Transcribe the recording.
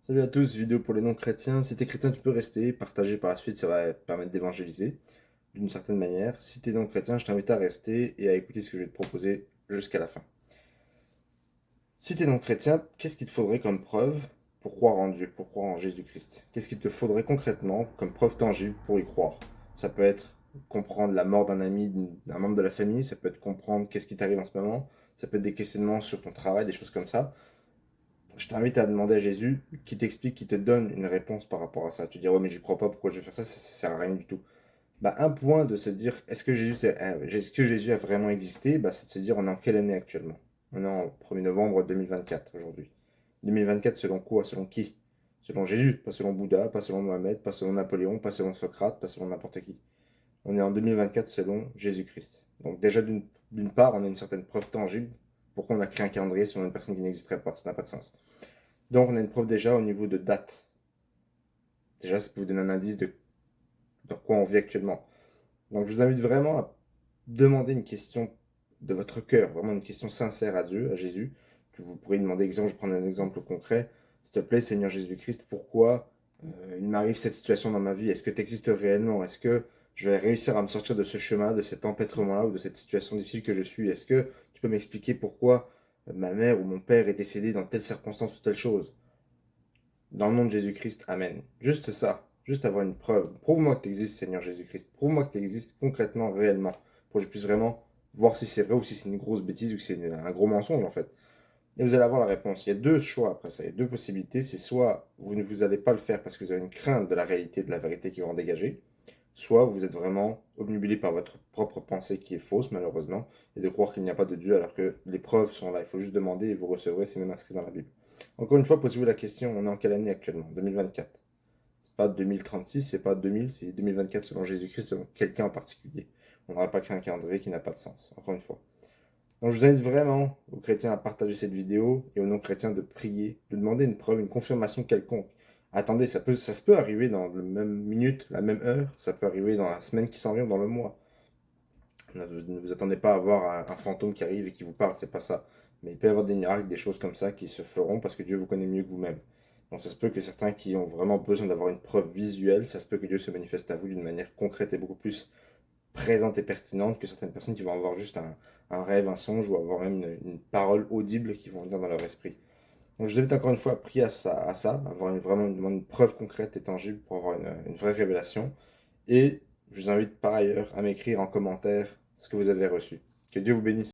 Salut à tous, vidéo pour les non-chrétiens. Si t'es chrétien, tu peux rester, partager par la suite, ça va permettre d'évangéliser d'une certaine manière. Si t'es non-chrétien, je t'invite à rester et à écouter ce que je vais te proposer jusqu'à la fin. Si t'es non-chrétien, qu'est-ce qu'il te faudrait comme preuve pour croire en Dieu, pour croire en Jésus-Christ? Qu'est-ce qu'il te faudrait concrètement comme preuve tangible pour y croire? Ça peut être comprendre la mort d'un ami, d'un membre de la famille, ça peut être comprendre qu'est-ce qui t'arrive en ce moment, ça peut être des questionnements sur ton travail, des choses comme ça. Je t'invite à demander à Jésus qui t'explique, qui te donne une réponse par rapport à ça. Tu dis, ouais, mais j'y crois pas, pourquoi je vais faire ça, ça sert à rien du tout. Bah, un point de se dire, est-ce que Jésus a vraiment existé? Bah, c'est de se dire, on est en quelle année actuellement? On est en 1er novembre 2024 aujourd'hui. 2024 selon quoi? Selon qui? Selon Jésus, pas selon Bouddha, pas selon Mohamed, pas selon Napoléon, pas selon Socrate, pas selon n'importe qui. On est en 2024 selon Jésus-Christ. Donc déjà, d'une part, on a une certaine preuve tangible. Pourquoi on a créé un calendrier selon une personne qui n'existerait pas? Ça n'a pas de sens. Donc on a une preuve déjà au niveau de date. Déjà, ça peut vous donner un indice de dans quoi on vit actuellement. Donc je vous invite vraiment à demander une question de votre cœur, vraiment une question sincère à Dieu, à Jésus, que vous pourriez demander, exemple, je prends un exemple concret, s'il te plaît, Seigneur Jésus-Christ, pourquoi il m'arrive cette situation dans ma vie? Est-ce que tu existes réellement? Est-ce que je vais réussir à me sortir de ce chemin, de cet empêtrement-là ou de cette situation difficile que je suis? Est-ce que tu peux m'expliquer pourquoi ma mère ou mon père est décédé dans telle circonstance ou telle chose? Dans le nom de Jésus-Christ, Amen. Juste ça, juste avoir une preuve. Prouve-moi que tu existes, Seigneur Jésus-Christ. Prouve-moi que tu existes concrètement, réellement, pour que je puisse vraiment voir si c'est vrai ou si c'est une grosse bêtise ou que c'est un gros mensonge en fait. Et vous allez avoir la réponse. Il y a deux choix après ça, il y a deux possibilités. C'est soit vous ne vous allez pas le faire parce que vous avez une crainte de la réalité, de la vérité qui va en dégager, soit vous êtes vraiment obnubilé par votre propre pensée qui est fausse malheureusement, et de croire qu'il n'y a pas de Dieu alors que les preuves sont là. Il faut juste demander et vous recevrez, c'est même inscrit dans la Bible. Encore une fois, posez-vous la question, on est en quelle année actuellement? 2024. C'est pas 2036, c'est pas 2000, c'est 2024 selon Jésus-Christ, selon quelqu'un en particulier. On n'aurait pas créé un calendrier qui n'a pas de sens, encore une fois. Donc je vous invite vraiment aux chrétiens à partager cette vidéo et aux non-chrétiens de prier, de demander une preuve, une confirmation quelconque. Attendez, ça se peut arriver dans la même minute, la même heure, ça peut arriver dans la semaine qui s'en vient, dans le mois. Ne vous attendez pas à avoir un fantôme qui arrive et qui vous parle, c'est pas ça. Mais il peut y avoir des miracles, des choses comme ça qui se feront parce que Dieu vous connaît mieux que vous-même. Donc ça se peut que certains qui ont vraiment besoin d'avoir une preuve visuelle, ça se peut que Dieu se manifeste à vous d'une manière concrète et beaucoup plus présente et pertinente que certaines personnes qui vont avoir juste un rêve, un songe ou avoir même une parole audible qui vont venir dans leur esprit. Donc je vous invite encore une fois à prier à avoir vraiment une preuve concrète et tangible pour avoir une vraie révélation. Et je vous invite par ailleurs à m'écrire en commentaire ce que vous avez reçu. Que Dieu vous bénisse.